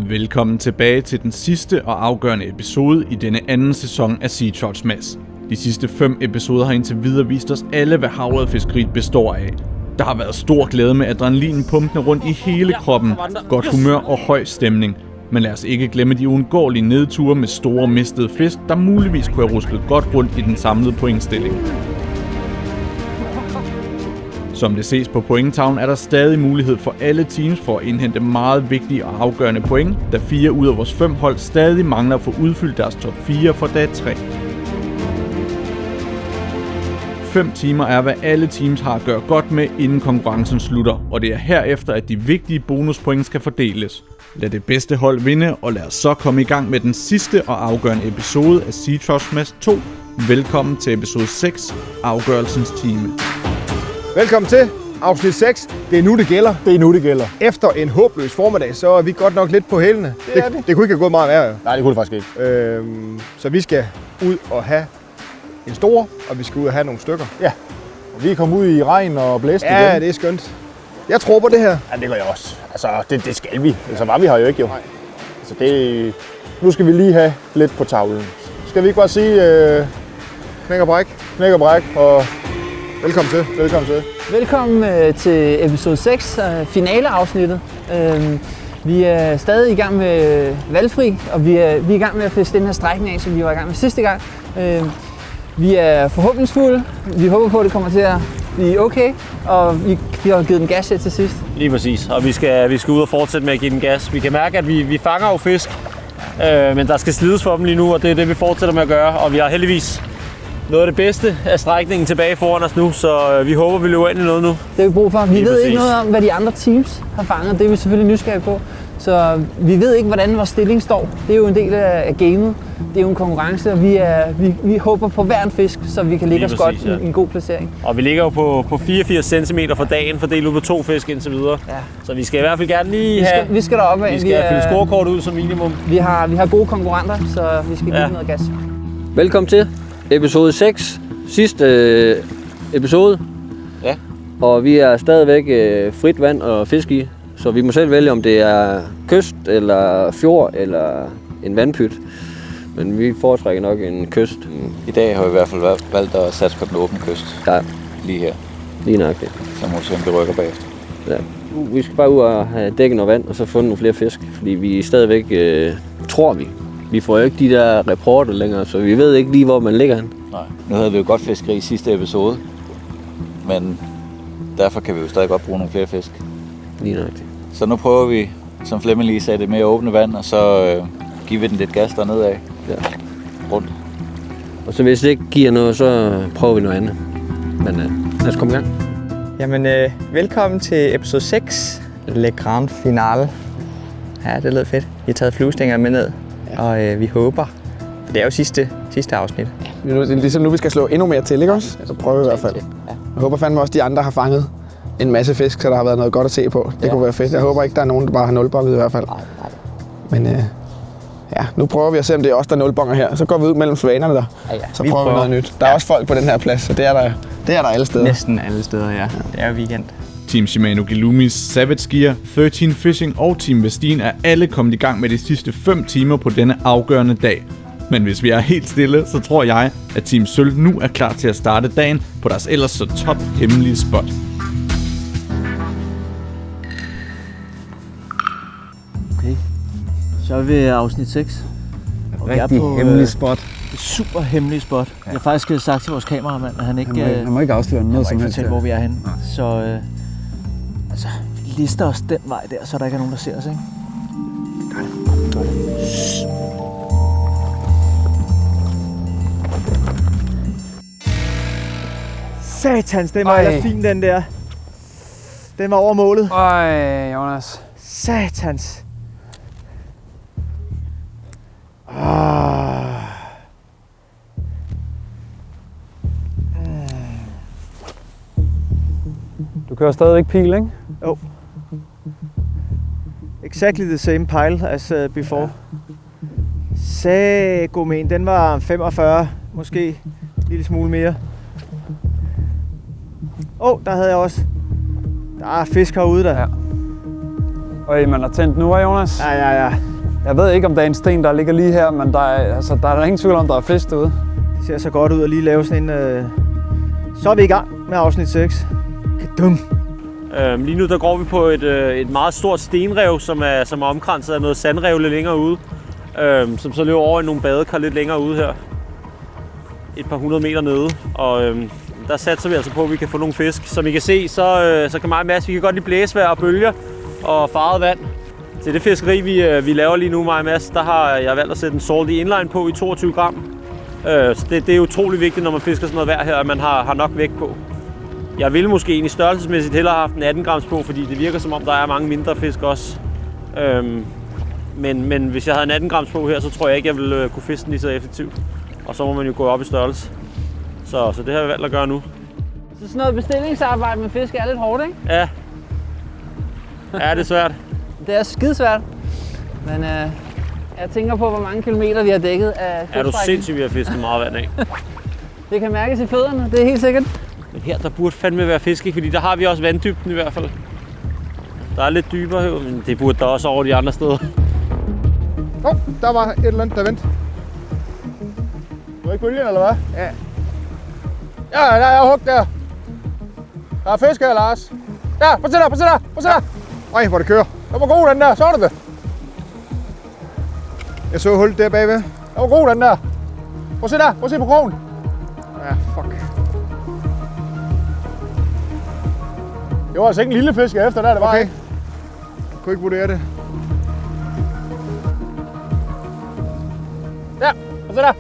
Velkommen tilbage til den sidste og afgørende episode i denne anden sæson af Sea Trout Smash. De sidste 5 episoder har indtil videre vist os alle, hvad havrefiskeriet består af. Der har været stor glæde med adrenalinen pumpende rundt i hele kroppen, godt humør og høj stemning. Men lad os ikke glemme de uundgåelige nedture med store mistede fisk, der muligvis kunne have rusket godt rundt i den samlede pointstilling. Som det ses på pointtavlen, er der stadig mulighed for alle teams for at indhente meget vigtige og afgørende point, da 4 ud af vores 5 hold stadig mangler at få udfyldt deres top 4 for dag 3. 5 timer er, hvad alle teams har at gøre godt med, inden konkurrencen slutter, og det er herefter, at de vigtige bonuspoint skal fordeles. Lad det bedste hold vinde, og lad os så komme i gang med den sidste og afgørende episode af Sea Trout Smash 2. Velkommen til episode 6, afgørelsens time. Velkommen til afsnit 6. Det er nu, det gælder. Det er nu, det gælder. Efter en håbløs formiddag, så er vi godt nok lidt på hælene. Det kunne ikke have gået meget værre. Nej, det kunne det faktisk ikke. Så vi skal ud og have en stor, og vi skal ud og have nogle stykker. Ja, og vi er kommet ud i regn og blæst igen. Ja, det er skønt. Jeg tror på det her. Ja, det gør jeg også. Altså, det skal vi. Så var vi her jo ikke, jo. Nej. Altså, nu skal vi lige have lidt på tavlen. Skal vi ikke bare sige knæk og bræk? Knæk og bræk, og velkommen til. Velkommen til. Velkommen til episode 6, finaleafsnittet. Vi er stadig i gang med valgfri, og vi er i gang med at fiske den her strækning af, som vi var i gang med sidste gang. Vi er forhåbningsfulde. Vi håber på, at det kommer til at blive okay, og vi har givet den gas til sidst. Lige præcis, og vi skal ud og fortsætte med at give den gas. Vi kan mærke, at vi fanger jo fisk, men der skal slides for dem lige nu, og det er det, vi fortsætter med at gøre. Og vi har heldigvis noget af det bedste af strækningen tilbage foran os nu, så vi håber, vi løber ind i noget nu. Det har vi brug for. Vi ved ikke noget om, hvad de andre teams har fanget. Det er vi selvfølgelig nysgerrige på. Så vi ved ikke, hvordan vores stilling står. Det er jo en del af gamet. Det er jo en konkurrence, og vi håber på hver en fisk, så vi kan ligge os godt i en god placering. Og vi ligger jo på 84 cm for dagen, fordelt ud på 2 fisk indtil videre. Ja. Så vi skal i hvert fald gerne lige have... Vi skal derop af. Vi skal fylde scorekort ud som minimum. Vi har gode konkurrenter, så vi skal give noget gas. Velkommen til episode 6. Sidste episode. Ja. Og vi er stadigvæk frit vand og fisk i. Så vi må selv vælge, om det er kyst, eller fjord, eller en vandpyt. Men vi foretrækker nok en kyst. I dag har vi i hvert fald valgt at satse på den åbne kyst. Ja. Lige her. Lige nøjagtigt. Så må vi se, om det rykker bagefter. Ja. Vi skal bare ud og have dækket noget vand, og så fundet nogle flere fisk. Fordi vi stadigvæk, tror vi. Vi får jo ikke de der rapporter længere, så vi ved ikke lige, hvor man ligger hen. Nej. Nu havde vi jo godt fiskeri i sidste episode. Men derfor kan vi jo stadig godt bruge nogle flere fisk. Lige nøjagtigt. Så nu prøver vi, som Flemming lige sagde, det mere åbne vand, og så giver vi den lidt gas dernede af. Ja. Rundt. Og så hvis det ikke giver noget, så prøver vi noget andet. Men lad os komme i gang. Jamen, velkommen til episode 6, Le Grand Finale. Ja, det lød fedt. Vi har taget fluestænger med ned, og vi håber, for det er jo sidste afsnit. Det er ligesom nu, vi skal slå endnu mere til, ikke også? Så prøver vi i hvert fald. Jeg håber fandme også, de andre har fanget en masse fisk, så der har været noget godt at se på. Det kunne være fedt. Jeg håber ikke, der er nogen, der bare har nulbonget i hvert fald. Men nu prøver vi at se, om det er os, der nulbonger her. Så går vi ud mellem svanerne der. Så prøver vi noget nyt. Der er også folk på den her plads, så det er der alle steder. Næsten alle steder, ja. Det er jo weekend. Team Shimano Gilumis, Savage Gear, 13 Fishing og Team Vestin er alle kommet i gang med de sidste 5 timer på denne afgørende dag. Men hvis vi er helt stille, så tror jeg, at Team Sølv nu er klar til at starte dagen på deres ellers så top hemmelige spot. Okay, så er vi ved afsnit 6. Rigtig hemmelig spot. Et super hemmelig spot. Jeg har faktisk sagt til vores kameramand, at han ikke... Han må ikke afsløre noget som helst. fortælle, hvor vi er henne. Så vi lister os den vej der, så der ikke er nogen, der ser os, ikke? Satans, den var ellers fin, den der. Den var over målet. Øj, Jonas. Satans. Du kører stadigvæk pil, ikke? Jo. Exactly the same pile as before. Sagomen, den var 45, måske en lille smule mere. Der havde jeg også. Der er fisk herude der. Ja. Og man har tændt nu, Jonas? Ja. Jeg ved ikke, om der er en sten, der ligger lige her, men der er ingen tvivl om, der er fisk derude. Det ser så godt ud at lige lave sådan en... Så er vi i gang med afsnit 6. Kadum. Lige nu der går vi på et meget stort stenrev, som er omkranset af noget sandrev lidt længere ude. Som så løber over i nogle badekar lidt længere ude her. Et par 100 meter nede. Og der satser vi altså på, at vi kan få nogle fisk. Som I kan se, så kan mig og Mads, vi kan godt lide blæsevejr og bølger og farvet vand. Til det fiskeri, vi laver lige nu, mig og Mads, der har jeg valgt at sætte en salty inline på i 22 gram. Så det er utrolig vigtigt, når man fisker sådan noget vejr her, at man har nok vægt på. Jeg ville måske egentlig størrelsesmæssigt hellere have haft en 18 grams på, fordi det virker som om, der er mange mindre fisk også. Men hvis jeg havde en 18 grams på her, så tror jeg ikke, jeg ville kunne fiske den lige så effektivt. Og så må man jo gå op i størrelse. Så det har jeg valgt at gøre nu. Så sådan noget bestillingsarbejde med fisk er lidt hårdt, ikke? Ja. Ja, det er svært. Det er skidesvært. Men jeg tænker på, hvor mange kilometer vi har dækket af kyststrækning. Er du sindssygt, vi har fisket meget vand af? Det kan mærkes i fødderne, det er helt sikkert. Men her, der burde fandme være fisk, fordi der har vi også vanddybden i hvert fald. Der er lidt dybere her, men det burde der også over de andre steder. Der var et eller andet, der vendte. Du er ikke bølgen, eller hvad? Ja. Ja, der er hug der. Der er fisk her, Lars. Ja, prøv at se der. Ej, hvor det kører. Den var god, den der. Så du det? Jeg så hullet der bagved. Den var god, den der. Prøv at se på krogen. Ja, fuck. Det var altså ikke en lille fisk efter der, det var ikke. Jeg kunne ikke vurdere det. Ja, prøv at se der.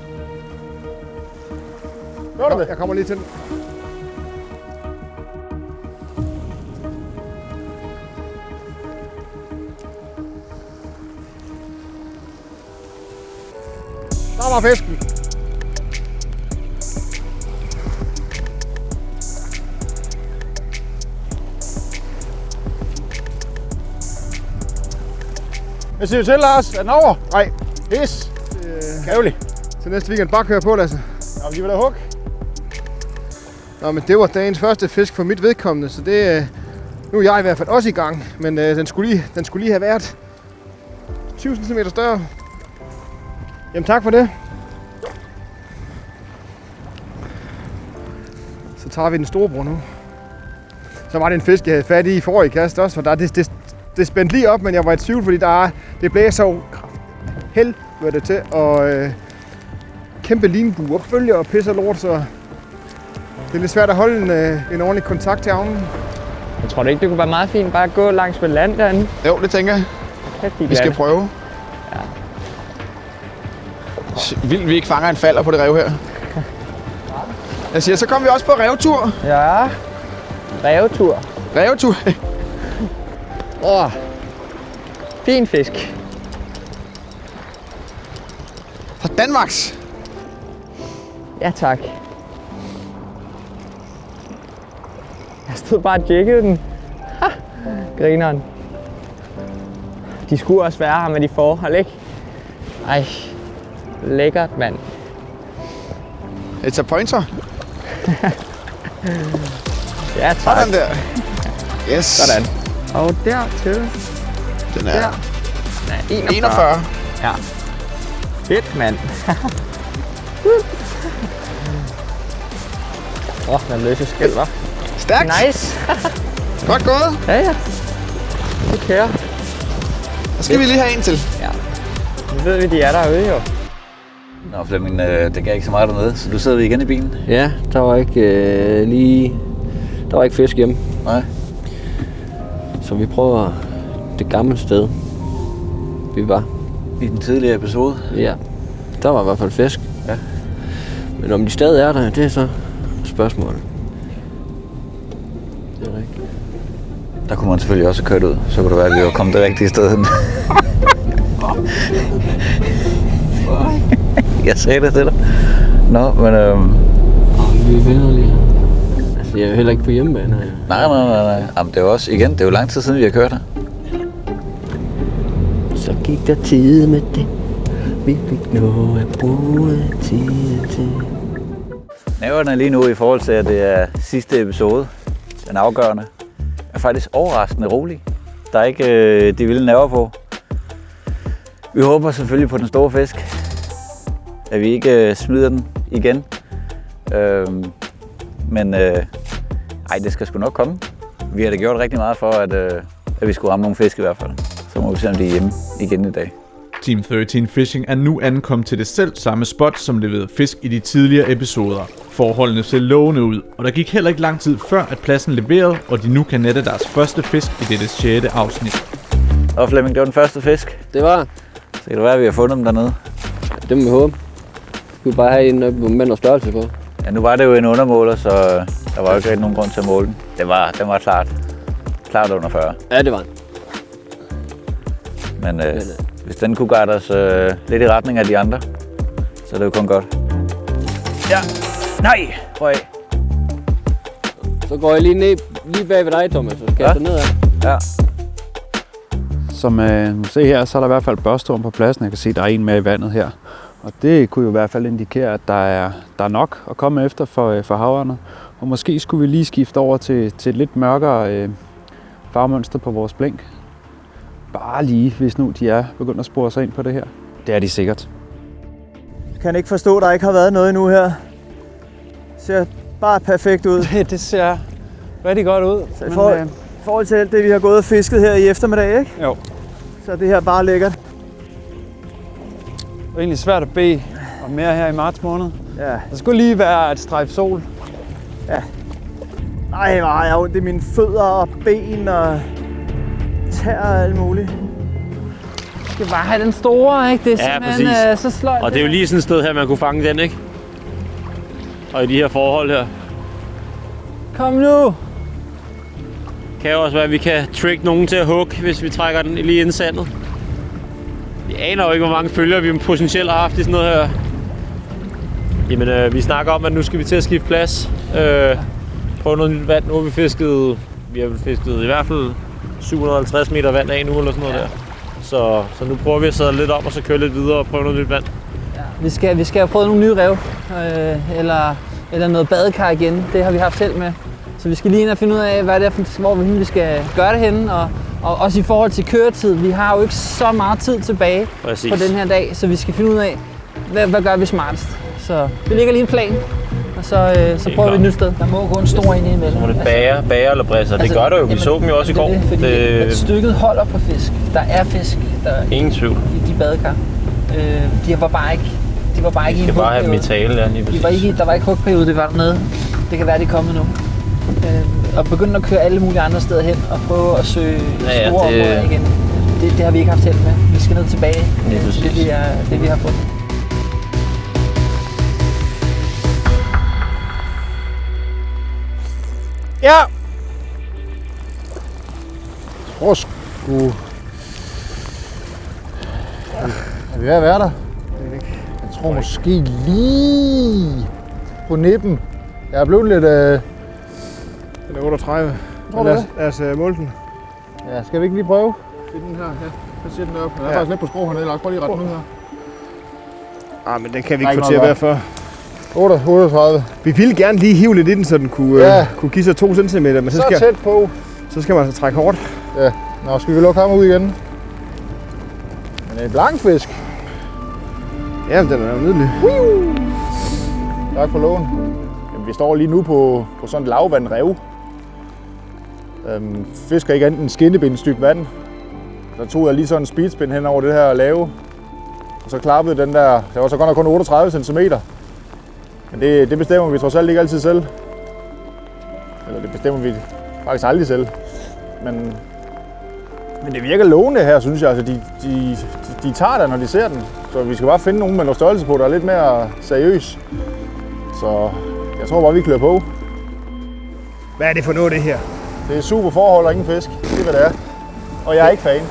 Så du det? Jeg kommer lige til den. Der var fisken. Hvad siger du til, Lars? Er den over? Nej. Pis. Kævlig. Til næste weekend bare køre på, Lasse. Nå, vi vil have hug. Nå, men det var dagens første fisk for mit vedkommende, så det... Nu er jeg i hvert fald også i gang, men den skulle lige have været 20 cm større. Jamen tak for det. Så tager vi den store bror nu. Så var det en fisk, jeg havde fat i forrige kast også, for det spændte lige op, men jeg var i tvivl, fordi det blæser så helvede til, og kæmpe linbue og bølger og pisser lort, så det er lidt svært at holde en ordentlig kontakt til havnen. Jeg tror ikke, det kunne være meget fint bare at gå langs med land derinde. Jo, det tænker jeg. Vi skal prøve. Ja. Vildt, vi ikke fanger en falder på det rev her. Jeg siger, så kommer vi også på revtur. Ja, revetur. Revetur. Fin fisk. Fra Danmarks. Ja, tak. Jeg stod bare og tjekkede den. Ha! Grineren. De skulle også være her med de forhold, ikke? Ej, lækkert, mand. It's a pointer. Ja, tak. Sådan der. Yes. Sådan. Og dertil. Den er der. Den er 41. Ja. Fedt, mand. Den løse skæld, hva'? Stærkt. Nice. Godt gået. Ja. Det kører. Så skal vi lige have en til. Ja. Nu ved vi, de er derude, jo. Nå, Flemming, det gav ikke så meget dernede, så du sidder igen i bilen? Ja, der var ikke der var ikke fisk hjemme. Nej. Så vi prøver det gamle sted, vi var. I den tidligere episode? Ja, der var i hvert fald fisk. Ja. Men om de stadig er der, det er så spørgsmålet. Det er rigtigt. Der kunne man selvfølgelig også have kørt ud, så kunne det være, at vi var kommet det rigtige sted hen. Jeg sagde det til dig. Nå, men vi vender lige. Altså, jeg er jo heller ikke på hjemmebane. Nej. Jamen, det er jo også, igen, det er jo lang tid siden, vi har kørt her. Så gik der tid med det. Vi fik noget at bruge tid til. Næverne er lige nu i forhold til, at det er sidste episode, den afgørende, er faktisk overraskende rolig. Der er ikke de vilde nerver på. Vi håber selvfølgelig på den store fisk. At vi ikke smider den igen. Men det skal sgu nok komme. Vi har da gjort rigtig meget for, at vi skulle ramme nogle fisk i hvert fald. Så må vi se, om de er hjemme igen i dag. Team 13 Fishing er nu ankommet til det selv samme spot, som leverede fisk i de tidligere episoder. Forholdene ser lovende ud, og der gik heller ikke lang tid før, at pladsen leverede, og de nu kan nette deres første fisk i dette 6. afsnit. Og Flemming, det var den første fisk. Det var. Så kan det være, at vi har fundet dem dernede. Det må vi håbe. Vi vil bare have en med noget størrelse på. Ja, nu var det jo en undermåler, så der var jo ikke rigtig nogen grund til at måle den. Den var klart under 40. Ja, det var den. Men hvis den kunne gøre os lidt i retning af de andre, så er det jo kun godt. Ja, nej, prøv af. Så går jeg lige bag ved dig, Thomas, og kaster ned af. Ja. Som man ser her, så er der i hvert fald børstorm på pladsen. Jeg kan se, at der er en med i vandet her. Og det kunne jo i hvert fald indikere, at der er nok at komme efter for havørner. Og måske skulle vi lige skifte over til et lidt mørkere farvemønster på vores blink. Bare lige, hvis nu de er begyndt at spore sig ind på det her. Det er de sikkert. Jeg kan ikke forstå, at der ikke har været noget endnu her. Det ser bare perfekt ud. Det ser rigtig godt ud. Så i forhold til alt det, vi har gået og fisket her i eftermiddag, ikke? Jo. Så er det her bare lækkert. Det er egentlig svært at bede om mere her i marts måned. Ja. Der skulle lige være et strejf sol. Ja. Ej, hvor har jeg ondt i mine fødder og ben og tær og alt muligt. Vi skal bare have den store, ikke? Det er simpelthen så sløjt. Og det er jo lige sådan et sted her, man kunne fange den, ikke? Og i de her forhold her. Kom nu! Kan jo også være, at vi kan trick nogen til at hugge, hvis vi trækker den lige ind i sandet. Vi aner jo ikke, hvor mange følgere vi potentielt har haft i sådan noget her. Jamen, vi snakker om, at nu skal vi til at skifte plads. Prøve noget nyt vand. Nu har vi fisket i hvert fald 750 meter vand af nu, eller sådan noget der. Så nu prøver vi at sætte lidt om, og så køre lidt videre og prøve noget nyt vand. Ja, vi skal have prøvet nogle nye rev, eller noget badekar igen. Det har vi haft selv med. Så vi skal lige ind og finde ud af, hvad det er, hvor vi skal gøre det henne. Og også i forhold til køretid. Vi har jo ikke så meget tid tilbage på den her dag, så vi skal finde ud af, hvad gør vi smartest. Så det ligger lige en plan, og så prøver vi et nyt sted. Der må gå en stor ind imellem. Så må det bager eller bræsser. Det gør det jo. Vi så dem jo også i går. At stykket holder på fisk. Der er fisk. Ingen tvivl. I de badekar. De var bare ikke i en hugperiode. Vi skal bare have metal, ja, lige præcis. Der var ikke hugperiode, det var dernede. Det kan være, det er kommet nu. Og begynde at køre alle mulige andre steder hen og prøve at søge store områder igen. Det har vi ikke haft held med. Vi skal ned tilbage til det, vi har fået. Ja! Jeg tror sgu... Er vi ved at være der? Jeg tror måske lige på nippen. Jeg er blevet lidt... Den er 38. Lad os måle den. Ja, skal vi ikke lige prøve? Det er den her, ja. Så siger den op. Den er faktisk lidt på skrå hernede. Lad os bare lige rette den ud her. Ah, men den kan vi ikke få til at være for. 38. Vi ville gerne lige hive lidt i den, så den kunne give sig 2 cm. Men så tæt på. Så skal man altså trække hårdt. Ja. Nå, skal vi lukke ham ud igen? Men det er en blank fisk. Ja, den er jo nydelig. Tak for lån. Jamen, vi står lige nu på sådan et lavvandrev. Fisker ikke andet end skinnebindstykke vand. Der tog jeg lige sådan en speedspin hen over det her lave. Og så klappede den der, det var så godt nok kun 38 cm. Men det bestemmer vi trods alt ikke altid selv. Eller det bestemmer vi faktisk aldrig selv. Men det virker lovende her, synes jeg. Altså, de tager den, når de ser den. Så vi skal bare finde nogen med noget størrelse på, der er lidt mere seriøs. Så jeg tror bare, vi klør på. Hvad er det for noget, det her? Det er super forhold og ingen fisk. Det er, hvad det er. Og jeg er ikke fan.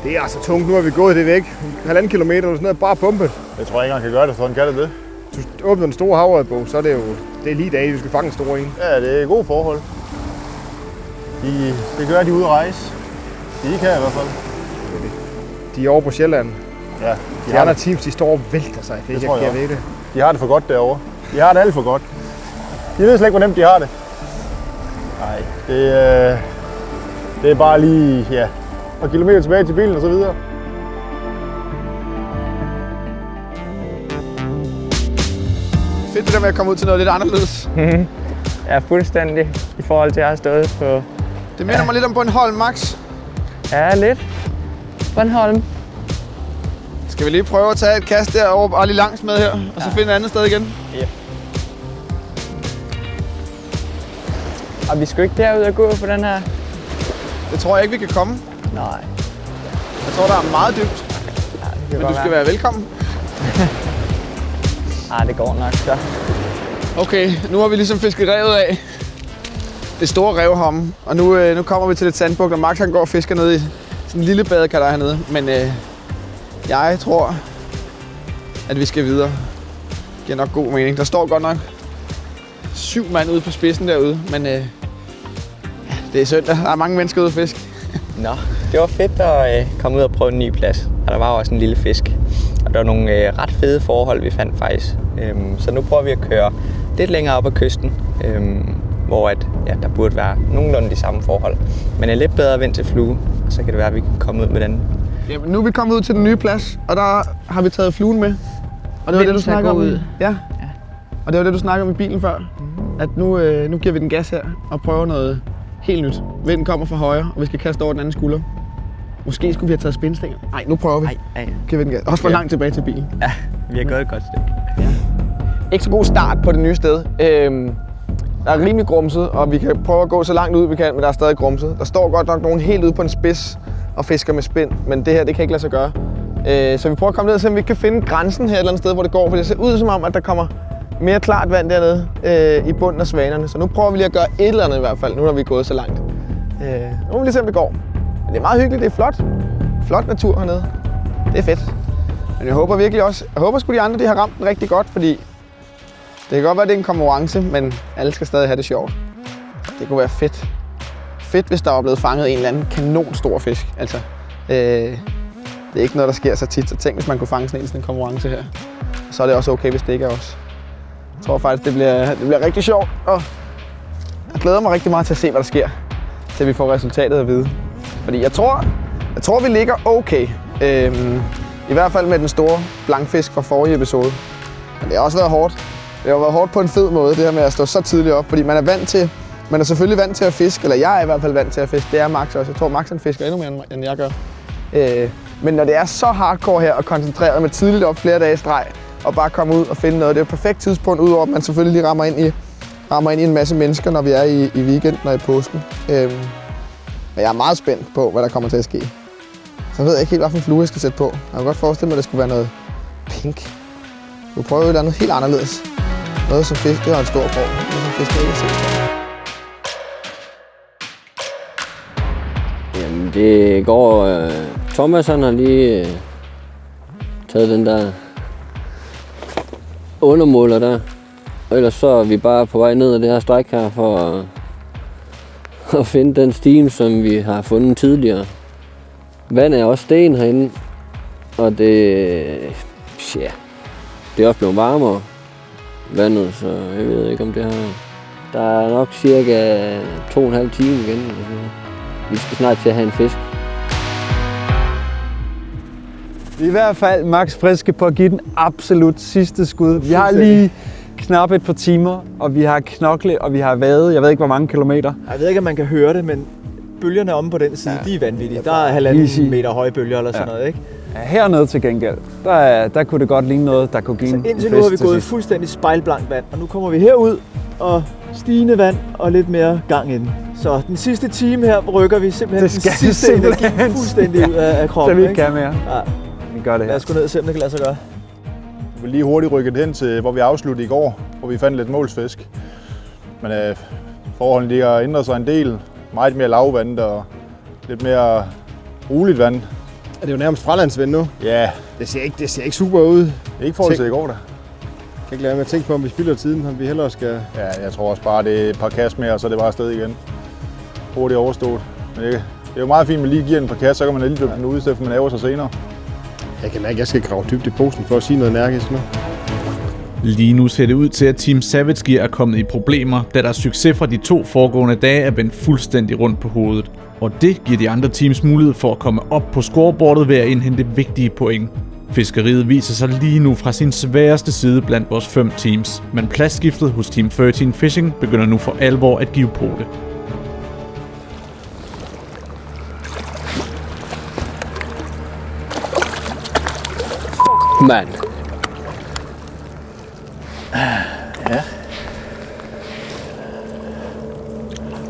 Det er altså tungt. Nu har vi gået det væk. 1,5 kilometer eller sådan noget. Bare pumpe. Jeg tror ikke engang kan gøre det, sådan kan det. Du åbner den store havredbog, så er det jo lige dag, vi skal fange en stor en. Ja, det er gode forhold. Det gør de ude at rejse. De ikke her i hvert fald. De er over på Sjælland. Ja. De andre teams, de står og vælter sig. Det tror jeg ved det. De har det for godt derovre. De har det alt for godt. De ved slet ikke, hvor nemt de har det. Nej, det er bare lige, et par kilometer tilbage til bilen og så videre. fedt det der med at komme ud til noget lidt anderledes. Ja, fuldstændig. I forhold til, at jeg har stået på... Det minder mig lidt om Bornholm, Max. Ja, lidt. Bornholm. Skal vi lige prøve at tage et kast derovre, bare lige langs med her, og så finde et andet sted igen? Ja. Og vi skal ikke derud og gå på den her? Det tror jeg ikke, vi kan komme. Nej. Jeg tror, der er meget dybt. Ja, men du skal være velkommen. Nej, det går nok så. Okay, nu har vi ligesom fisket revet af. Det store rev heromme. Og nu kommer vi til lidt sandbugt, og Max han går og fisker ned i sådan en lille badekar, der er hernede. Men jeg tror, at vi skal videre. Det giver nok god mening. Der står godt nok 7 mand ude på spidsen derude, men det er søndag. Der er mange mennesker ude at fiske. Nå, det var fedt at komme ud og prøve en ny plads. Og der var også en lille fisk. Og der var nogle ret fede forhold, vi fandt faktisk. Så nu prøver vi at køre lidt længere op ad kysten, hvor der burde være nogenlunde de samme forhold. Men en lidt bedre vind til flue, så kan det være, at vi kan komme ud med den. Jamen, nu er vi kommet ud til den nye plads, og der har vi taget fluen med. Og det var det, du snakkede om. Ja. Og det var det, du snakkede om i bilen før. At nu giver vi den gas her og prøver noget helt nyt. Vinden kommer fra højre, og vi skal kaste over den anden skulder. Måske skulle vi have taget spændstænger. Nej, nu prøver vi. Nej. Giver vi den gas. Også for langt tilbage til bilen. Ja, vi har gået et godt stykke. Ja. Ikke så god start på det nye sted. Der er rimelig grumset, og vi kan prøve at gå så langt ud vi kan, men der er stadig grumset. Der står godt nok nogen helt ude på en spids og fisker med spind, men det her det kan ikke lade sig gøre. Så vi prøver at komme ned og se, om vi kan finde grænsen her et eller andet sted, hvor det går. For det ser ud som om, at der kommer mere klart vand dernede i bunden af svanerne. Så nu prøver vi lige at gøre et eller andet i hvert fald, nu når vi er gået så langt. Nu må vi lige se, om det går. Men det er meget hyggeligt, det er flot. Flot natur hernede. Det er fedt. Men jeg håber virkelig også, sgu de andre de har ramt den rigtig godt, fordi det kan godt være, at det er en konkurrence, men alle skal stadig have det sjovt. Det kunne være fedt. Fedt, hvis der var blevet fanget en eller anden kanon stor fisk. Altså, det er ikke noget, der sker så tit. Så tænk, hvis man kunne fange sådan en konkurrence her. Så er det også okay, hvis det ikke er os. Jeg tror faktisk, det bliver rigtig sjovt. Og jeg glæder mig rigtig meget til at se, hvad der sker, til vi får resultatet at vide. Fordi jeg tror vi ligger okay. I hvert fald med den store blankfisk fra forrige episode. Men det har også været hårdt. Det har været hårdt på en fed måde, det her med at stå så tidligt op. Fordi man er selvfølgelig vant til at fiske, eller jeg er i hvert fald vant til at fiske. Det er Max også. Jeg tror, Max han fisker endnu mere, end jeg gør. Men når det er så hardcore her og koncentreret med tidligt op flere dage i streg, og bare komme ud og finde noget, det er et perfekt tidspunkt, udover at man selvfølgelig lige rammer ind i en masse mennesker, når vi er i weekenden og i påsken. Men jeg er meget spændt på, hvad der kommer til at ske. Så ved jeg ikke helt, hvilken flue jeg skal sætte på. Jeg kan godt forestille mig, at det skulle være noget pink. Du prøver et eller andet helt anderledes. Noget som fisk, det er en stor form. Noget som fisk, ikke set. Jamen, det går... Thomas, han har lige taget den der undermåler der. Og ellers så er vi bare på vej ned ad det her stræk her for at finde den stime, som vi har fundet tidligere. Vandet er også sten herinde, og det er også blevet varmere, vandet, så jeg ved ikke om det her. Der er nok cirka 2,5 timer igen. Vi skal snart til at have en fisk. Vi er i hvert fald max friske på at give den absolut sidste skud. Vi har lige knap et par timer, og vi har knoklet, og vi har vadet, jeg ved ikke hvor mange kilometer. Jeg ved ikke, om man kan høre det, men bølgerne omme på den side, de er vanvittige. Der er 1,5 meter høje bølger eller sådan noget, ikke? Ja, hernede til gengæld, der kunne det godt ligne noget, der kunne give en fisk. Indtil nu har vi gået fuldstændig spejlblankt vand, og nu kommer vi herud, og stigende vand og lidt mere gang inden. Så den sidste time her rykker vi simpelthen den sidste energi fuldstændig ud af kroppen. Så vi ikke kan mere. Ja. Vi gør det her. Lad os gå ned og se, om det kan lade sig gøre. Vi vil lige hurtigt rykke hen til, hvor vi afsluttede i går, hvor vi fandt lidt målsfisk. Men forholdene lige har ændret sig en del. Meget mere lavvand og lidt mere roligt vand. Er det jo nærmest fralandsvind nu? Ja. Det ser ikke super ud. Det er ikke forhold til i går da. Jeg kan ikke lade med at tænke på, om vi spilder tiden, om vi hellere skal... Ja, jeg tror også bare, det er et par kast mere, og så er det bare afsted igen. Hurtigt overstået. Men det er jo meget fint, at man lige giver en par kast, så kan man lige dyppe den ud, så man laver sig senere. Jeg kan mærke, at jeg skal grave dybt i posen for at sige noget energisk nu. Lige nu ser det ud til, at Team Savage Gear er kommet i problemer, da deres succes fra de 2 foregående dage er vendt fuldstændig rundt på hovedet. Og det giver de andre teams mulighed for at komme op på scoreboardet ved at indhente vigtige point. Fiskeriet viser sig lige nu fra sin sværeste side blandt vores 5 teams, men pladsskiftet hos Team 13 Fishing begynder nu for alvor at give pote. Mand. Ja.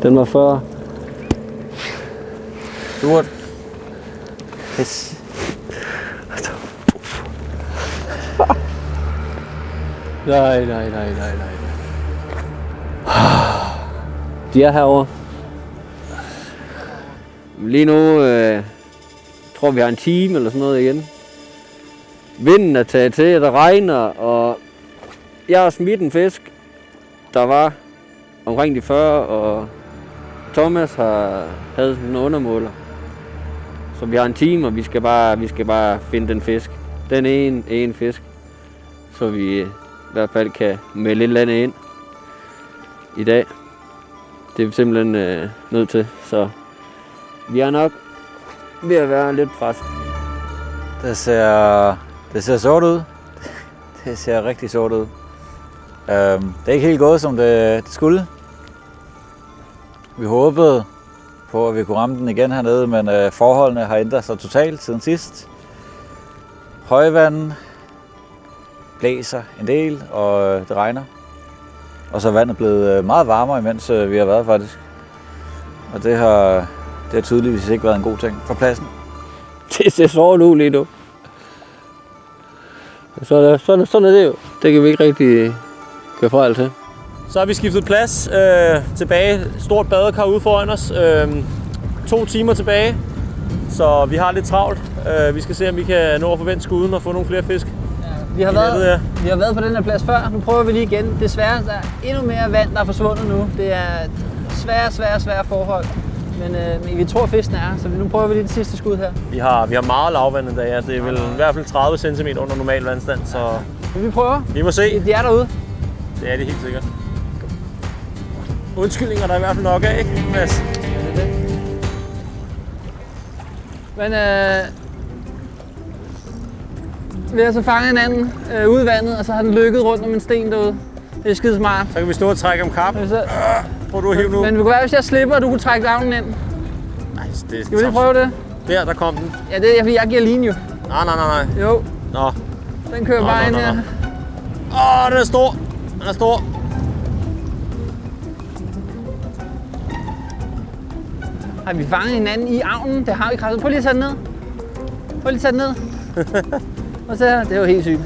Den var 40. Stort. Pis. Nej. De er herovre. Lige nu tror vi har en time eller sådan noget igen. Vinden er taget til, der regner, og jeg har smidt en fisk, der var omkring de 40, og Thomas havde en undermåler. Så vi har en time, og vi skal bare finde den fisk. Den ene fisk, så vi i hvert fald kan melde et eller andet ind i dag. Det er vi simpelthen nødt til, så vi er nok ved at være lidt presset. Det ser sort ud. Det ser rigtig sort ud. Det er ikke helt gået, som det skulle. Vi håbede på, at vi kunne ramme den igen hernede, men forholdene har ændret sig totalt siden sidst. Højvand blæser en del, og det regner. Og så er vandet blevet meget varmere, imens vi har været faktisk. Og det har tydeligvis ikke været en god ting for pladsen. Det ser sort ud lige nu. Sådan er det jo. Det kan vi ikke rigtig køre fra alt til. Så har vi skiftet plads tilbage. Stort badekar ude foran os. 2 timer tilbage. Så vi har lidt travlt. Vi skal se, om vi kan nå at forvente skuden og få nogle flere fisk. Vi har været på den her plads før. Nu prøver vi lige igen. Desværre der er endnu mere vand, der er forsvundet nu. Det er svære forhold. Men vi tror, fisken er, så nu prøver vi lige det sidste skud her. Vi har meget lavvand i dag. Ja. Det er vel i hvert fald 30 cm under normal vandstand. Så vi prøver. Vi må se. De er derude. Det er det helt sikkert. Undskyldninger der er i hvert fald nok af, ikke, Mads? Men vi har så fanget en anden ude i vandet, og så har den lykket rundt om en sten derude. Det er skide smart. Så kan vi stå og trække om kappen. Prøv du at hive nu. Men det kunne være, hvis jeg slipper, og du kunne trække lavnen ind. Nej, det skal vi lige prøve det? Der kom den. Ja, det er fordi, jeg giver linje jo. Nej. Jo. Nå. Den kører bare ind her. Den er stor. Den er stor. Har vi fanget hinanden i avnen? Det har vi kraftigt. Prøv lige at tage den ned. Og så her. Det er jo helt sygt.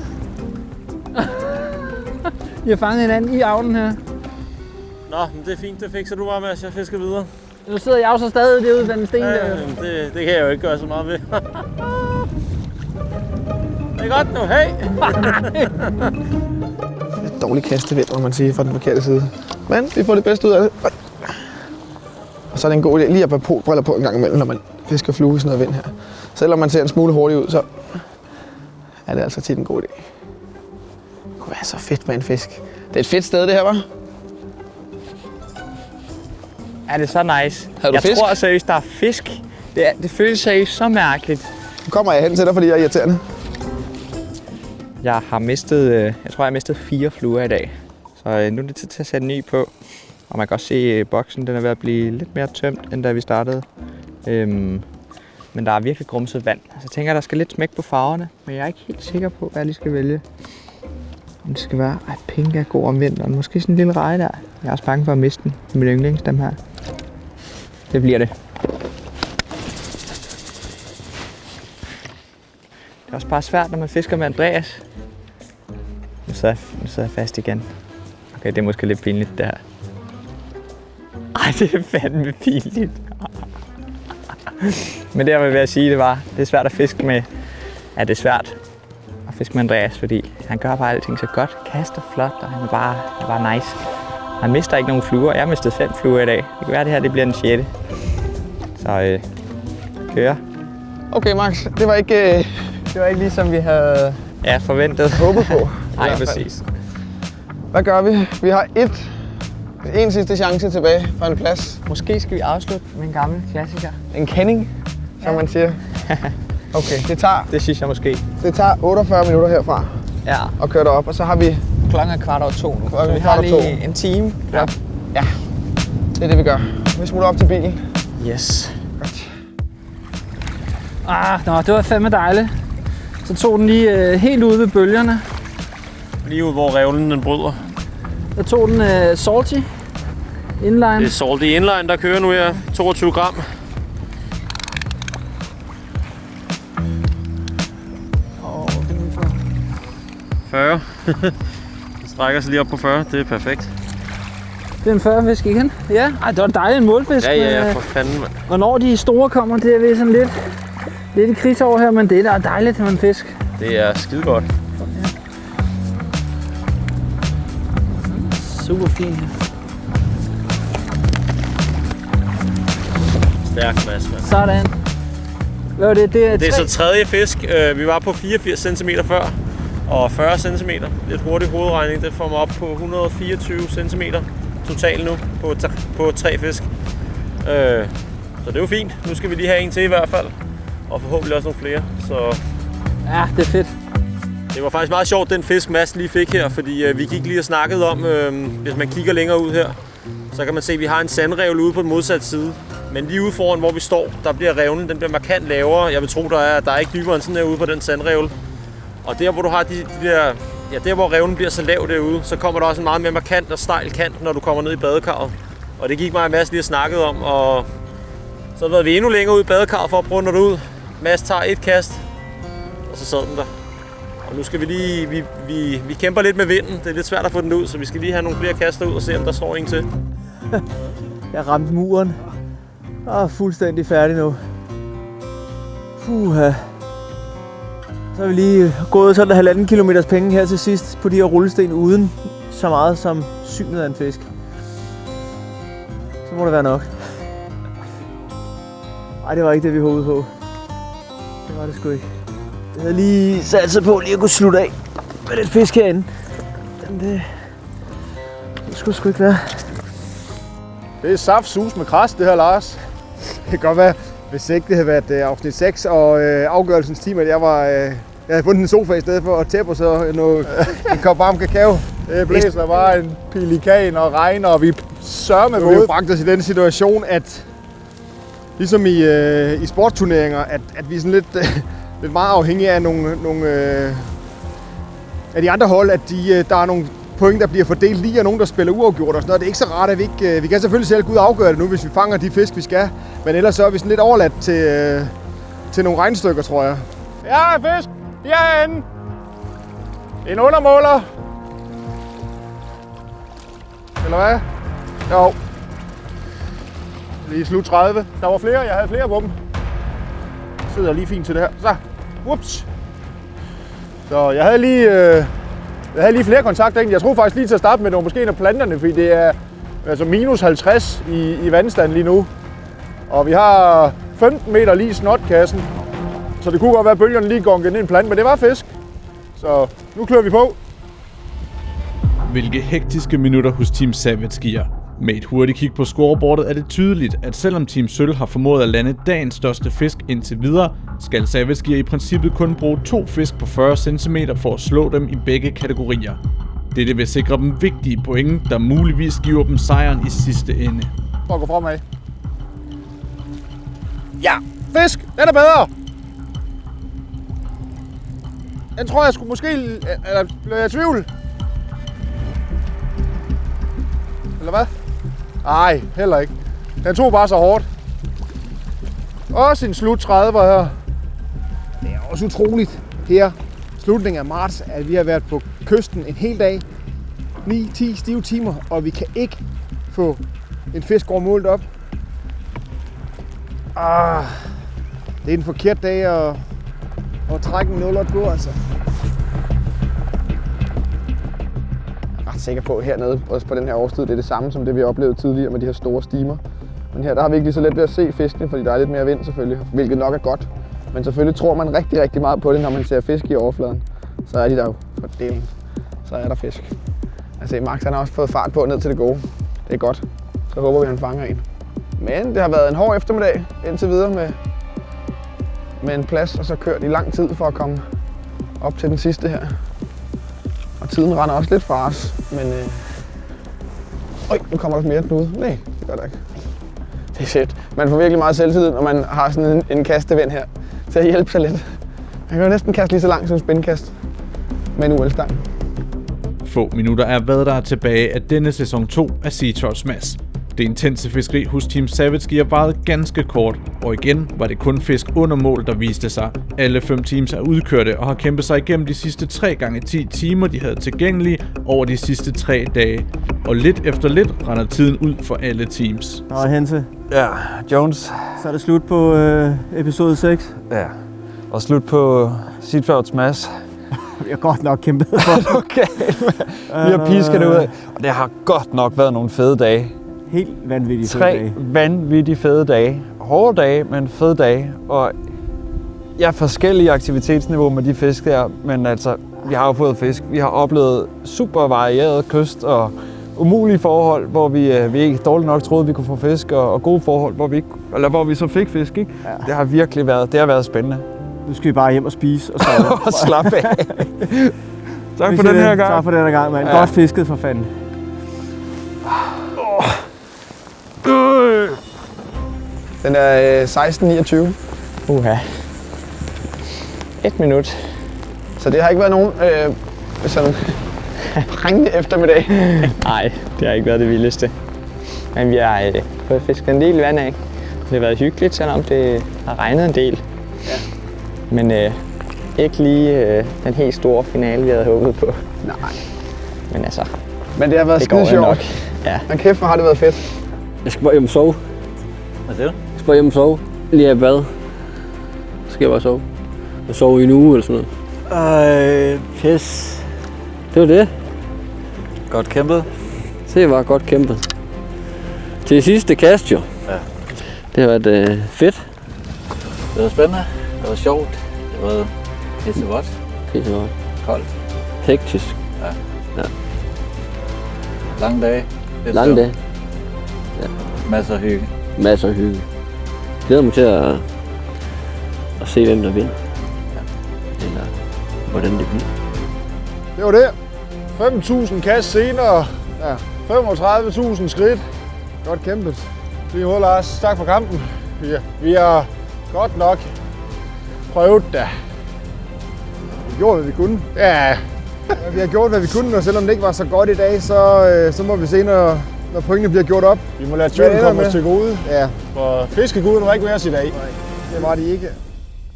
Vi har fanget hinanden i avnen her. Nå, men det er fint. Det fikser du bare, Mads. Jeg fisker videre. Nu sidder jeg jo så stadig derude blandt en sten der. Det kan jeg jo ikke gøre så meget ved. Det er godt nu. Hey! Et dårligt kastevind, må man sige, fra den forkerte side. Men vi får det bedste ud af det. Og så er det en god idé lige at have polbriller på en gang imellem, når man fisker flue i sådan noget vind her. Selvom man ser en smule hurtigt ud, så er det altså tit en god idé. Det kunne være så fedt med en fisk. Det er et fedt sted, det her, hva'? Er det så nice? Havde du fisk? Jeg tror seriøst, der er fisk. Det føles seriøst så mærkeligt. Nu kommer jeg hen til dig, fordi jeg er irriterende. Jeg har mistet 4 fluer i dag. Så nu er det tid til at sætte en ny på. Og man kan også se, at boksen den er ved at blive lidt mere tømt, end da vi startede. Men der er virkelig grumset vand. Så jeg tænker, at der skal lidt smæk på farverne. Men jeg er ikke helt sikker på, hvad jeg lige skal vælge. Om det skal være, pink er god om vinteren. Måske sådan en lille reje der. Jeg er også bange for at miste den. Min yndlings, dem her. Det bliver det. Det er også bare svært, når man fisker med Andreas. Nu sidder jeg fast igen. Okay, det er måske lidt pinligt, det her. Ej, det er fandme pinligt. Men det, jeg vil sige, det er svært at fiske med. Ja, det er svært at fiske med Andreas, fordi han gør bare alting så godt. Kaster flot, og han er bare nice. Han mister ikke nogen fluer. Jeg har mistet 5 fluer i dag. Det kan være, det her det bliver den 6. Så kører. Okay, Max. Det var ikke ligesom vi havde forventet. Håbet på. Nej, præcis. Hvad gør vi? Vi har en sidste chance tilbage for en plads. Måske skal vi afslutte med en gammel klassiker. En kending, som man siger. Okay, Det synes jeg måske. det tager 48 minutter herfra Ja. at køre derop, og så har vi... Klokken er 2:15 nu. Klokken er Vi har 2:15. lige en time. Ja. Det er det, vi gør. Vi smutter op til bilen. Yes. Det var fandme dejligt. Så tog den lige helt ude ved bølgerne. Lige ude, hvor revlen den bryder. Jeg tog den salty inline. Det er salty inline, der kører nu her. 22 gram. Det er for 40. Den strækker sig lige op på 40. Det er perfekt. Det er en 40 fisk igen. Ja, det var dejligt en målfisk. Ja, for fanden, mand. Hvornår de store kommer, det er ved sådan lidt i kris over her, men det er da dejligt med en fisk. Det er skide godt. Super fint. Stærk masse, mand. Sådan. Hvad var det? Det er så tredje fisk. Vi var på 84 cm før, og 40 cm. Lidt hurtig hovedregning, det får mig op på 124 cm totalt nu på 3 fisk. Så det er jo fint. Nu skal vi lige have en til i hvert fald, og forhåbentlig også nogle flere. Så ja, det er fedt. det var faktisk meget sjovt, den fisk Mads lige fik her, fordi vi gik lige og snakkede om, hvis man kigger længere ud her, så kan man se, at vi har en sandrevle ude på den modsatte side. Men lige ude foran, hvor vi står, der bliver revlen, den bliver markant lavere. Jeg vil tro, der er ikke dybere end sådan her ude på den sandrevle. Og der, hvor du har de der, der hvor revlen bliver så lav derude, så kommer der også en meget mere markant og stejl kant, når du kommer ned i badekarret. Og det gik mig og Mads lige og snakkede om, og så har vi endnu længere ud i badekarret for at prøve at nå det ud. Mads tager et kast, og så sad den der. Og nu skal vi lige, vi kæmper lidt med vinden, det er lidt svært at få den ud, så vi skal lige have nogle flere kaster ud og se, om der står en til. Jeg ramte muren. Jeg er fuldstændig færdig nu. Puha. Så har vi lige gået sådan 1,5 kilometers penge her til sidst på de her rullesten uden så meget som synet af en fisk. Så må det være nok. Ej, det var ikke det, vi håbede på. Det var det sgu ikke. Jeg havde lige satset på lige at kunne slutte af med den fisk herinde. Det skulle sgu ikke være. Det er saftsus med kras, det her, Lars. Det kan godt være, hvis ikke det havde været afsnit 6 og afgørelsens time, at jeg havde fundet en sofa i stedet for at tæppe så en kop varm kakao. Det blæser bare en pelikan og regner, og vi sørger med både. Vi har bragt os i den situation, at ligesom i sportsturneringer, at vi er sådan lidt meget afhængige af nogle af de andre hold, at der er nogle point, der bliver fordelt lige, og nogen, der spiller uafgjort og sådan noget. Det er ikke så rart, at vi kan selvfølgelig selv gå ud og afgøre det nu, hvis vi fanger de fisk, vi skal. Men ellers så er vi sådan lidt overladt til nogle regnstykker, tror jeg. Ja, fisk! Herinde! En undermåler! Eller hvad? Jo. Lige slut 30. Der var flere, jeg havde flere på dem. Sidder lige fint til det her. Så, whoops! Så jeg havde lige flere kontakter. Jeg tror faktisk lige til at starte med, det var måske en af planterne, fordi det er altså minus 50 i vandstand lige nu. Og vi har 15 meter lige i snotkassen. Så det kunne godt være, at bølgerne lige går ind i en plante, men det var fisk. Så nu klør vi på. Hvilke hektiske minutter hos Team Savage giver. Med et hurtigt kig på scoreboardet er det tydeligt, at selvom Team Sølv har formået at lande dagens største fisk indtil videre, skal Savage Gear i princippet kun bruge 2 fisk på 40 cm for at slå dem i begge kategorier. Dette vil sikre dem vigtige point, der muligvis giver dem sejren i sidste ende. For at gå fremad. Ja, fisk! Den er bedre! Den tror jeg skulle måske... Eller blev jeg i tvivl? Eller hvad? Nej, heller ikke. Den tog bare så hårdt. Også en slut 30 her. Det er også utroligt her, slutningen af marts, at vi har været på kysten en hel dag. 9-10 stive timer, og vi kan ikke få en fisk over målet op. Det er en forkert dag at trække en 0 på, altså. Jeg er ret sikker på hernede, også på den her årstid, det er det samme som det, vi oplevede tidligere med de her store stimer. Men her der har vi ikke lige så let ved at se fiskene, fordi der er lidt mere vind selvfølgelig, hvilket nok er godt. Men selvfølgelig tror man rigtig, rigtig meget på det, når man ser fisk i overfladen. Så er de der jo for delen. Så er der fisk. Altså Max han har også fået fart på ned til det gode. Det er godt. Så håber vi, han fanger en. Men det har været en hård eftermiddag indtil videre med med en plads, og så kørt i lang tid for at komme op til den sidste her. Og tiden render også lidt fra os, men... nu kommer der mere knude. Nej, det gør der ikke. Det er fedt. Man får virkelig meget selvtillid, når man har sådan en kasteven her til at hjælpe sig lidt. Man kan jo næsten kaste lige så langt som spindkast med en UL-stang. Få minutter er, hvad der er tilbage af denne sæson 2 af Sea Trout Smash. Det intense fiskeri hos Team Savage Gear varede ganske kort, og igen var det kun fisk under mål, der viste sig. Alle 5 teams er udkørte og har kæmpet sig igennem de sidste 3 gange 10 timer, de havde tilgængelige over de sidste 3 dage. Og lidt efter lidt render tiden ud for alle teams. Nå, Hense. Ja, Jones. Så er det slut på episode 6. Ja, og slut på Sea Trout Smash. Vi har godt nok kæmpet for okay. Vi har pisket det ud af, og det har godt nok været nogle fede dage. Helt vanvittige fede dage. 3 vanvittige fede dage. Hårde dage, men fede dage. Og forskellige aktivitetsniveau med de fisk der, men altså, vi har jo fået fisk. Vi har oplevet super varieret kyst og umulige forhold, hvor vi ikke dårligt nok troede, vi kunne få fisk, og gode forhold, hvor vi så fik fisk, ikke? Ja. Det har virkelig været spændende. Nu skal vi bare hjem og spise og sove. og slappe af. Tak for den her gang. Tak for den her gang, mand. Ja. Godt fisket for fanden. Den er 16:29. Uha. 1 minut. Så det har ikke været nogen sådan prængende eftermiddag. Nej, det har ikke været det vildeste. Men vi har fået fisket en del vand af. Det har været hyggeligt, selvom det har regnet en del. Ja. Men ikke lige den helt store finale, vi havde håbet på. Nej. Men altså... Men det har været skide sjovt. Ja. Men kæft, hvor har det været fedt. Jeg skal bare hjem og sove. Hvad siger du? Jeg skal bare hjem og sove. Lige af bad. Så skal jeg bare sove. Jeg sover i en uge eller sådan noget. Pis. Det var det. Godt kæmpet. Det var godt kæmpet. Til sidste kast jo. Ja. Det har været fedt. Det var spændende. Det var sjovt. Det var pissegodt. Pissegodt. Koldt. Hektisk. Ja. Lange dage. Lange dage. Ja. Masser af hygge. Masser af hygge. Glæder mig til at se, hvem der vinder. Ja. Eller hvordan det bliver. Det var det. 5.000 kast senere. Ja. 35.000 skridt. Godt kæmpet. Lige måde, Lars. Tak for kampen. Vi har godt nok prøvet da. Vi gjorde, hvad vi kunne. Ja, vi har gjort, hvad vi kunne, og selvom det ikke var så godt i dag, så må vi se, når pointene bliver gjort op. Vi må lade tvivlen komme os til gode. Ja. For fiskeguden var ikke med os i dag. Nej, det var de ikke.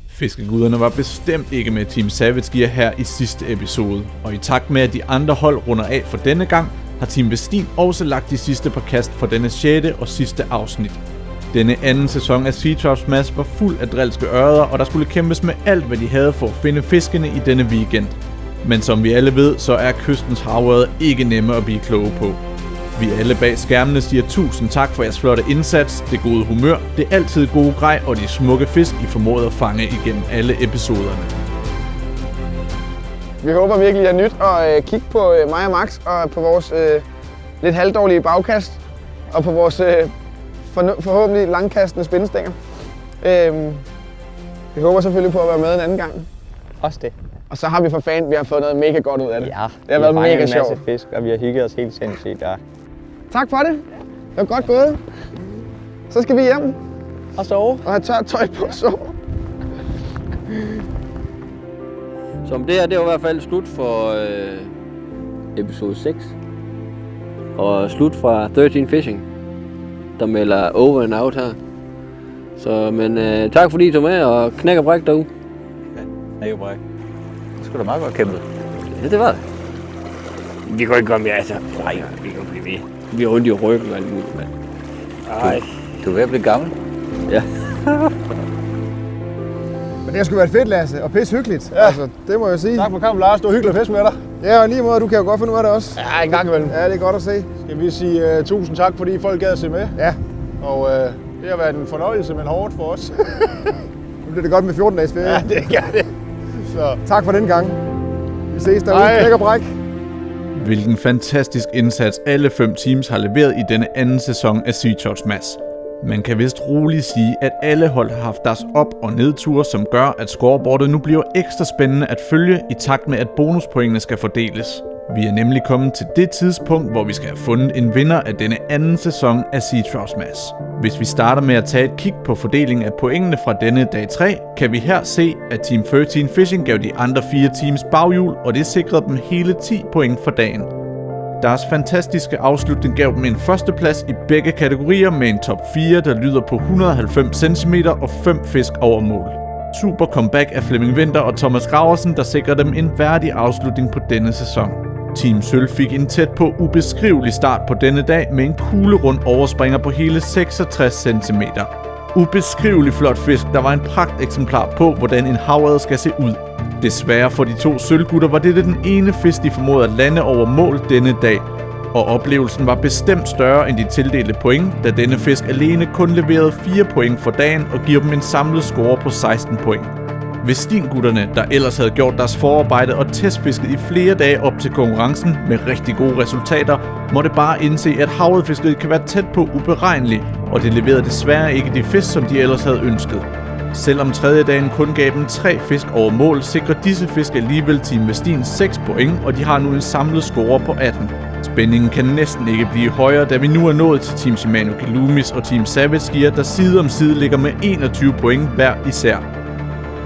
Fiskeguderne var bestemt ikke med Team Savage Gear her i sidste episode, og i takt med, at de andre hold runder af for denne gang, har Team Vestin også lagt de sidste par kast for denne 6. og sidste afsnit. Denne anden sæson af Sea Trout Smash var fuld af drilske ørder, og der skulle kæmpes med alt, hvad de havde for at finde fiskene i denne weekend. Men som vi alle ved, så er kystens havørred ikke nemme at blive kloge på. Vi alle bag skærmene siger tusind tak for jeres flotte indsats, det gode humør, det altid gode grej og de smukke fisk, I formåede at fange igennem alle episoderne. Vi håber virkelig, at I har nyt at kigge på mig og Max og på vores lidt halvdårlige bagkast og på vores forhåbentlig langkastende spindestænger. Vi håber selvfølgelig på at være med en anden gang. Også det. Og så har vi for fanden, vi har fået noget mega godt ud af det. Ja, det har været mega sjovt. Vi har fanget en masse fisk, og vi har hygget os helt sindssygt. Ja. Tak for det. Det var godt gået. Så skal vi hjem. Og sove. Og have tørt tøj på og sove. Så det her, det var i hvert fald slut for episode 6. Og slut fra 13 Fishing, der melder over and out her. Så, men tak fordi I tog med, og knæk og bræk derude. Ja, knæk og bræk. Det skulle da meget godt kæmpet. Ja, det var det. Vi kan ikke komme mere, altså. Nej, vi kan blive ved. Vi har ondt i ryggen og alt muligt, mand. Ej. Du er ved at blive gammel. Ja. Men det har sgu været fedt, Lasse, og pisse hyggeligt. Ja. Altså, det må jeg sige. Tak for kampen, Lars. Det var hyggeligt at fiske med dig. Ja, og lige måde, du kan jo godt finde ud af det også. Ja, en gang imellem. Ja, det er godt at se. Skal vi sige tusind tak, fordi folk gad at se med. Ja. Og det har været en fornøjelse, men hårdt for os. Nu bliver det godt med 14 dages ferie. Ja, det gør det. Så tak for den gang. Vi ses derude. Knæk og bræk. Hvilken fantastisk indsats alle 5 teams har leveret i denne anden sæson af Sea Trout Smash. Man kan vist roligt sige, at alle hold har haft deres op- og nedture, som gør, at scoreboardet nu bliver ekstra spændende at følge i takt med, at bonuspointene skal fordeles. Vi er nemlig kommet til det tidspunkt, hvor vi skal have fundet en vinder af denne anden sæson af Sea Trouts Mads. Hvis vi starter med at tage et kig på fordelingen af pointene fra denne dag 3, kan vi her se, at Team 13 Fishing gav de andre 4 teams baghjul, og det sikrede dem hele 10 point for dagen. Deres fantastiske afslutning gav dem en førsteplads i begge kategorier med en top 4, der lyder på 190 cm og 5 fisk over mål. Super comeback af Flemming Winther og Thomas Graversen, der sikrer dem en værdig afslutning på denne sæson. Team Sølv fik en tæt på ubeskrivelig start på denne dag med en kuglerund overspringer på hele 66 cm. Ubeskrivelig flot fisk, der var en pragt eksemplar på, hvordan en havørred skal se ud. Desværre for de 2 sølvgutter var dette den ene fisk, de formåede at lande over mål denne dag, og oplevelsen var bestemt større end de tildelte point, da denne fisk alene kun leverede 4 point for dagen og giver dem en samlet score på 16 point. Vestingutterne, der ellers havde gjort deres forarbejde og testfisket i flere dage op til konkurrencen med rigtig gode resultater, måtte bare indse, at havredfiskeriet kan være tæt på uberegneligt, og det leverede desværre ikke de fisk, som de ellers havde ønsket. Selvom tredje dagen kun gav dem 3 fisk over mål, sikrer disse fisk alligevel Team Vestin 6 point, og de har nu en samlet score på 18. Spændingen kan næsten ikke blive højere, da vi nu er nået til Team Shimano Kilumis og Team Savage Gear, der side om side ligger med 21 point hver især.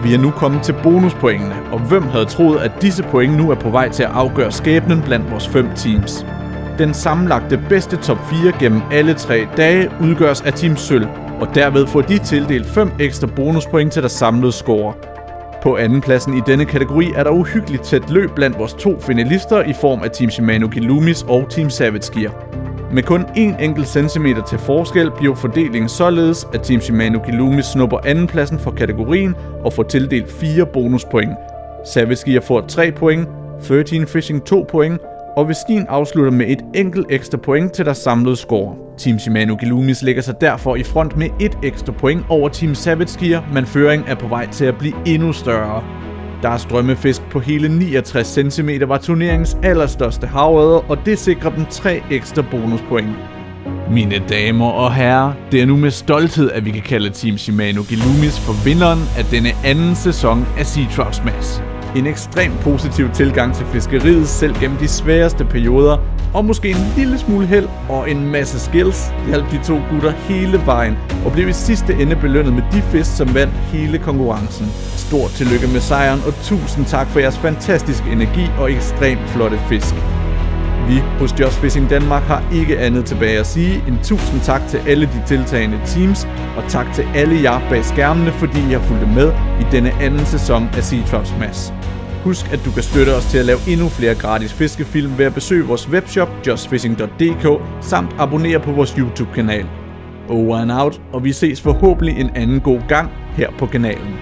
Vi er nu kommet til bonuspointene, og hvem havde troet, at disse point nu er på vej til at afgøre skæbnen blandt vores 5 teams. Den sammenlagte bedste top 4 gennem alle 3 dage udgøres af Team Sølv, og derved får de tildelt 5 ekstra bonuspoint til deres samlede score. På andenpladsen i denne kategori er der uhyggeligt tæt løb blandt vores 2 finalister i form af Team Shimano Kilumis og Team Savage Gear. Med kun 1 enkelt centimeter til forskel bliver fordelingen således, at Team Shimano Kilumis snupper andenpladsen for kategorien og får tildelt 4 bonuspoint. Savage Gear får 3 point, 13 Fishing 2 point, og Vestin afslutter med et enkelt ekstra point til deres samlede score. Team Shimano Kilumis ligger sig derfor i front med 1 ekstra point over Team Savage Gear, men føringen er på vej til at blive endnu større. Deres drømmefisk på hele 69 cm var turneringens allerstørste havørred, og det sikrer dem 3 ekstra bonuspoint. Mine damer og herrer, det er nu med stolthed, at vi kan kalde Team Shimano Kilumis for vinderen af denne anden sæson af Sea Trouts Mads. En ekstremt positiv tilgang til fiskeriet selv gennem de sværeste perioder, og måske en lille smule held og en masse skills hjalp de 2 gutter hele vejen og blev i sidste ende belønnet med de fisk, som vandt hele konkurrencen. Stort tillykke med sejren, og tusind tak for jeres fantastiske energi og ekstremt flotte fisk. Vi hos Just Fishing Danmark har ikke andet tilbage at sige end tusind tak til alle de tiltagende teams, og tak til alle jer bag skærmene, fordi I har fulgt med i denne anden sæson af Sea Trouts Mads. Husk, at du kan støtte os til at lave endnu flere gratis fiskefilm ved at besøge vores webshop justfishing.dk samt abonnere på vores YouTube-kanal. Over and out, og vi ses forhåbentlig en anden god gang her på kanalen.